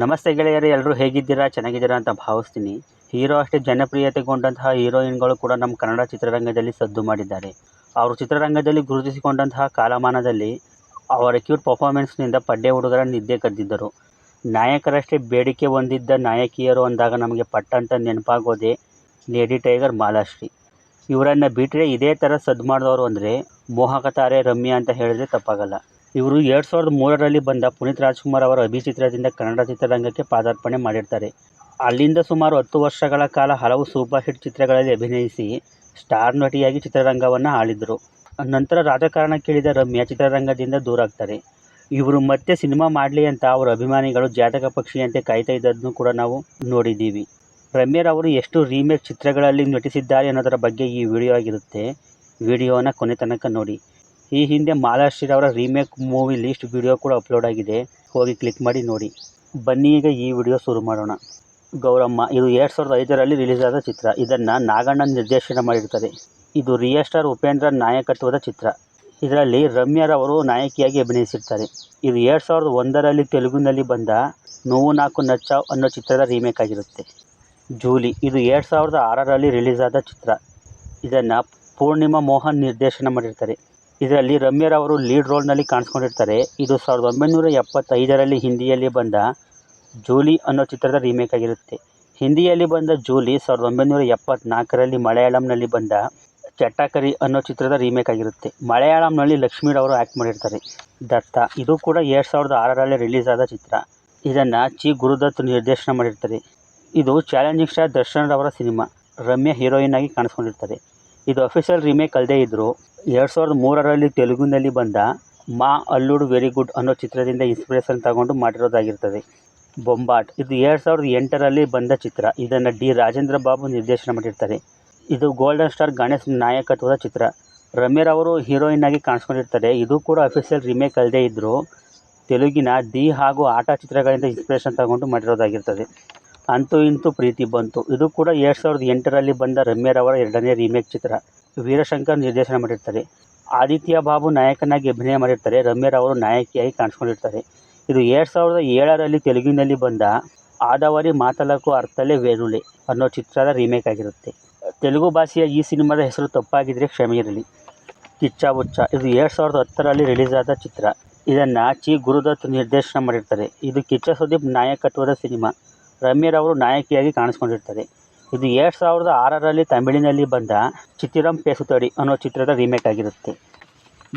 ನಮಸ್ತೆ ಗೆಳೆಯರೇ, ಎಲ್ಲರೂ ಹೇಗಿದ್ದೀರಾ? ಚೆನ್ನಾಗಿದ್ದೀರಾ ಅಂತ ಭಾವಿಸ್ತೀನಿ. ಹೀರೋ ಅಷ್ಟೇ ಜನಪ್ರಿಯತೆಗೊಂಡಂತಹ ಹೀರೋಯಿನ್ಗಳು ಕೂಡ ನಮ್ಮ ಕನ್ನಡ ಚಿತ್ರರಂಗದಲ್ಲಿ ಸದ್ದು ಮಾಡಿದ್ದಾರೆ. ಅವರು ಚಿತ್ರರಂಗದಲ್ಲಿ ಗುರುತಿಸಿಕೊಂಡಂತಹ ಕಾಲಮಾನದಲ್ಲಿ ಅವರ ಕ್ಯೂಟ್ ಪರ್ಫಾರ್ಮೆನ್ಸ್ನಿಂದ ಪಡ್ಡೆ ಹುಡುಗರ ನಿದ್ದೆ ಕದ್ದಿದ್ದರು. ನಾಯಕರಷ್ಟೇ ಬೇಡಿಕೆ ಹೊಂದಿದ್ದ ನಾಯಕಿಯರು ಅಂದಾಗ ನಮಗೆ ಪಟ್ಟಂತ ನೆನಪಾಗೋದೇ ಲೇಡಿ ಟೈಗರ್ ಮಾಲಾಶ್ರೀ. ಇವರನ್ನು ಬಿಟ್ಟರೆ ಇದೇ ಥರ ಸದ್ದು ಮಾಡಿದವರು ಅಂದರೆ ಮೋಹಕ ತಾರೆ ರಮ್ಯಾ ಅಂತ ಹೇಳಿದ್ರೆ ತಪ್ಪಾಗಲ್ಲ. ಇವರು 2003ರಲ್ಲಿ ಬಂದ ಪುನೀತ್ ರಾಜ್ಕುಮಾರ್ ಅವರ ಅಭಿ ಚಿತ್ರದಿಂದ ಕನ್ನಡ ಚಿತ್ರರಂಗಕ್ಕೆ ಪಾದಾರ್ಪಣೆ ಮಾಡಿರ್ತಾರೆ. ಅಲ್ಲಿಂದ ಸುಮಾರು 10 ವರ್ಷಗಳ ಕಾಲ ಹಲವು ಸೂಪರ್ ಹಿಟ್ ಚಿತ್ರಗಳಲ್ಲಿ ಅಭಿನಯಿಸಿ ಸ್ಟಾರ್ ನಟಿಯಾಗಿ ಚಿತ್ರರಂಗವನ್ನು ಆಳಿದ್ರು. ನಂತರ ರಾಜಕಾರಣಕ್ಕಿಳಿದ ರಮ್ಯಾ ಚಿತ್ರರಂಗದಿಂದ ದೂರಾಗ್ತಾರೆ. ಇವರು ಮತ್ತೆ ಸಿನಿಮಾ ಮಾಡಲಿ ಅಂತ ಅವರ ಅಭಿಮಾನಿಗಳು ಜಾತಕ ಪಕ್ಷಿಯಂತೆ ಕಾಯ್ತಾ ಇದ್ದದನ್ನು ಕೂಡ ನಾವು ನೋಡಿದ್ದೀವಿ. ರಮ್ಯಾರವರು ಎಷ್ಟು ರೀಮೇಕ್ ಚಿತ್ರಗಳಲ್ಲಿ ನಟಿಸಿದ್ದಾರೆ ಅನ್ನೋದರ ಬಗ್ಗೆ ಈ ವಿಡಿಯೋ ಆಗಿರುತ್ತೆ. ವಿಡಿಯೋನ ಕೊನೆ ತನಕ ನೋಡಿ. ಈ ಹಿಂದೆ ಮಾಲಾಶ್ರೀರವರ ರೀಮೇಕ್ ಮೂವಿ ಲಿಸ್ಟ್ ವಿಡಿಯೋ ಕೂಡ ಅಪ್ಲೋಡ್ ಆಗಿದೆ, ಹೋಗಿ ಕ್ಲಿಕ್ ಮಾಡಿ ನೋಡಿ. ಬನ್ನಿ ಈಗ ಈ ವಿಡಿಯೋ ಶುರು ಮಾಡೋಣ. ಗೌರಮ್ಮ, ಇದು 2005ರಲ್ಲಿ ರಿಲೀಸ್ ಆದ ಚಿತ್ರ. ಇದನ್ನು ನಾಗಣ್ಣ ನಿರ್ದೇಶನ ಮಾಡಿರ್ತಾರೆ. ಇದು ರಿಯಲ್ ಸ್ಟಾರ್ ಉಪೇಂದ್ರ ನಾಯಕತ್ವದ ಚಿತ್ರ. ಇದರಲ್ಲಿ ರಮ್ಯಾರವರು ನಾಯಕಿಯಾಗಿ ಅಭಿನಯಿಸಿರ್ತಾರೆ. ಇದು 2001ರಲ್ಲಿ ತೆಲುಗಿನಲ್ಲಿ ಬಂದ నువ్వు నాకు నచ్చావ్ ಅನ್ನೋ ಚಿತ್ರದ ರೀಮೇಕ್ ಆಗಿರುತ್ತೆ. ಜೂಲಿ, ಇದು 2006ರಲ್ಲಿ ರಿಲೀಸ್ ಆದ ಚಿತ್ರ. ಇದನ್ನು ಪೂರ್ಣಿಮಾ ಮೋಹನ್ ನಿರ್ದೇಶನ ಮಾಡಿರ್ತಾರೆ. ಇದರಲ್ಲಿ ರಮ್ಯಾರವರು ಲೀಡ್ ರೋಲ್ನಲ್ಲಿ ಕಾಣಿಸ್ಕೊಂಡಿರ್ತಾರೆ. ಇದು 1975ರಲ್ಲಿ ಹಿಂದಿಯಲ್ಲಿ ಬಂದ ಜೂಲಿ ಅನ್ನೋ ಚಿತ್ರದ ರೀಮೇಕ್ ಆಗಿರುತ್ತೆ. ಹಿಂದಿಯಲ್ಲಿ ಬಂದ ಜೂಲಿ 1974ರಲ್ಲಿ ಮಲಯಾಳಂನಲ್ಲಿ ಬಂದ ಚಟ್ಟಕರಿ ಅನ್ನೋ ಚಿತ್ರದ ರೀಮೇಕ್ ಆಗಿರುತ್ತೆ. ಮಲಯಾಳಂನಲ್ಲಿ ಲಕ್ಷ್ಮೀರವರು ಆ್ಯಕ್ಟ್ ಮಾಡಿರ್ತಾರೆ. ದತ್ತ, ಇದು ಕೂಡ 2006ರಲ್ಲಿ ರಿಲೀಸ್ ಆದ ಚಿತ್ರ. ಇದನ್ನು ಚಿ ಗುರುದತ್ ನಿರ್ದೇಶನ ಮಾಡಿರ್ತಾರೆ. ಇದು ಚಾಲೆಂಜಿಂಗ್ ಸ್ಟಾರ್ ದರ್ಶನ್ ರವರ ಸಿನಿಮಾ. ರಮ್ಯಾ ಹೀರೋಯಿನ್ ಆಗಿ ಕಾಣಿಸ್ಕೊಂಡಿರ್ತಾರೆ. ಇದು ಅಫಿಷಿಯಲ್ ರೀಮೇಕ್ ಅಲ್ಲದೇ ಇದ್ದರೂ 2003ರಲ್ಲಿ ತೆಲುಗಿನಲ್ಲಿ ಬಂದ ಮಾ ಅಲ್ಲುಡು ವೆರಿ ಗುಡ್ ಅನ್ನೋ ಚಿತ್ರದಿಂದ ಇನ್ಸ್ಪಿರೇಷನ್ ತಗೊಂಡು ಮಾಡಿರೋದಾಗಿರ್ತದೆ. ಬೊಂಬಾಟ್, ಇದು 2008ರಲ್ಲಿ ಬಂದ ಚಿತ್ರ. ಇದನ್ನು ಡಿ ರಾಜೇಂದ್ರ ಬಾಬು ನಿರ್ದೇಶನ ಮಾಡಿರ್ತಾರೆ. ಇದು ಗೋಲ್ಡನ್ ಸ್ಟಾರ್ ಗಣೇಶ್ ನಾಯಕತ್ವದ ಚಿತ್ರ. ರಮ್ಯಾರವರು ಹೀರೋಯಿನ್ ಆಗಿ ಕಾಣಿಸ್ಕೊಂಡಿರ್ತಾರೆ. ಇದು ಕೂಡ ಅಫಿಷಿಯಲ್ ರೀಮೇಕ್ ಅಲ್ಲದೇ ಇದ್ದರೂ ತೆಲುಗಿನ ದಿ ಹಾಗೂ ಆಟ ಚಿತ್ರಗಳಿಂದ ಇನ್ಸ್ಪಿರೇಷನ್ ತಗೊಂಡು ಮಾಡಿರೋದಾಗಿರ್ತದೆ. ಅಂತೂ ಇಂತೂ ಪ್ರೀತಿ ಬಂತು, ಇದು ಕೂಡ 2008ರಲ್ಲಿ ಬಂದ ರಮ್ಯಾರವರ ಎರಡನೇ ರೀಮೇಕ್ ಚಿತ್ರ. ವೀರಶಂಕರ್ ನಿರ್ದೇಶನ ಮಾಡಿರ್ತಾರೆ. ಆದಿತ್ಯ ಬಾಬು ನಾಯಕನಾಗಿ ಅಭಿನಯ ಮಾಡಿರ್ತಾರೆ. ರಮ್ಯಾರವರು ನಾಯಕಿಯಾಗಿ ಕಾಣಿಸ್ಕೊಂಡಿರ್ತಾರೆ. ಇದು 2007ರಲ್ಲಿ ತೆಲುಗಿನಲ್ಲಿ ಬಂದ ಆದವರಿ ಮಾತలకు ಅರ್ಥಲೇ ವೇರುಳೆ ಅನ್ನೋ ಚಿತ್ರದ ರೀಮೇಕ್ ಆಗಿರುತ್ತೆ. ತೆಲುಗು ಭಾಷೆಯ ಈ ಸಿನಿಮಾದ ಹೆಸರು ತಪ್ಪಾಗಿದ್ದರೆ ಕ್ಷಮೆ ಇರಲಿ. ಕಿಚ್ಚ ಬುಚ್ಚ, ಇದು 2010ರಲ್ಲಿ ರಿಲೀಸ್ ಆದ ಚಿತ್ರ. ಇದನ್ನು ಚಿ ಗುರುದತ್ ನಿರ್ದೇಶನ ಮಾಡಿರ್ತಾರೆ. ಇದು ಕಿಚ್ಚ ಸುದೀಪ್ ನಾಯಕತ್ವದ ಸಿನಿಮಾ. ರಮ್ಯಾರವರು ನಾಯಕಿಯಾಗಿ ಕಾಣಿಸ್ಕೊಂಡಿರ್ತಾರೆ. ಇದು 2006ರಲ್ಲಿ ತಮಿಳಿನಲ್ಲಿ ಬಂದ ಚಿತ್ತಿರಂ ಪೇಸುತ್ತಡಿ ಅನ್ನೋ ಚಿತ್ರದ ರೀಮೇಕ್ ಆಗಿರುತ್ತೆ.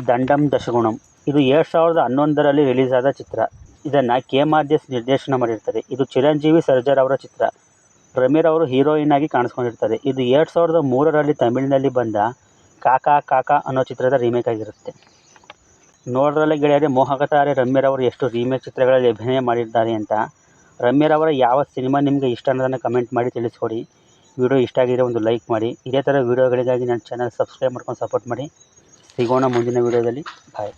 ದಂಡಂ ದಶಗುಣಂ, ಇದು 2011ರಲ್ಲಿ ರಿಲೀಸ್ ಆದ ಚಿತ್ರ. ಇದನ್ನು ಕೆ ಮಾದೇಶ್ ನಿರ್ದೇಶನ ಮಾಡಿರ್ತಾರೆ. ಇದು ಚಿರಂಜೀವಿ ಸರ್ಜಾರ್ ಅವರ ಚಿತ್ರ. ರಮ್ಯಾರವರು ಹೀರೋಯಿನ್ ಆಗಿ ಕಾಣಿಸ್ಕೊಂಡಿರ್ತಾರೆ. ಇದು 2003ರಲ್ಲಿ ತಮಿಳಿನಲ್ಲಿ ಬಂದ ಕಾಕಾ ಕಾಕಾ ಅನ್ನೋ ಚಿತ್ರದ ರೀಮೇಕ್ ಆಗಿರುತ್ತೆ. ನೋಡ್ರಲ್ಲ ಗೆಳೆಯರೆ, ಮೋಹಕ ತಾರೆ ರಮ್ಯಾರವರು ಎಷ್ಟು ರೀಮೇಕ್ ಚಿತ್ರಗಳಲ್ಲಿ ಅಭಿನಯ ಮಾಡಿದ್ದಾರೆ ಅಂತ. ರಮ್ಯಾರವರ ಯಾವ ಸಿನಿಮಾ ನಿಮಗೆ ಇಷ್ಟ ಅನ್ನೋದನ್ನು ಕಮೆಂಟ್ ಮಾಡಿ ತಿಳಿಸ್ಕೊಡಿ. ವಿಡಿಯೋ ಇಷ್ಟ ಆಗಿದ್ರೆ ಒಂದು ಲೈಕ್ ಮಾಡಿ. ಇದೇ ಥರ ವಿಡಿಯೋಗಳಿಗಾಗಿ ನನ್ನ ಚಾನಲ್ ಸಬ್ಸ್ಕ್ರೈಬ್ ಮಾಡ್ಕೊಂಡು ಸಪೋರ್ಟ್ ಮಾಡಿ. ಸಿಗೋಣ ಮುಂದಿನ ವಿಡಿಯೋದಲ್ಲಿ. ಬಾಯ್.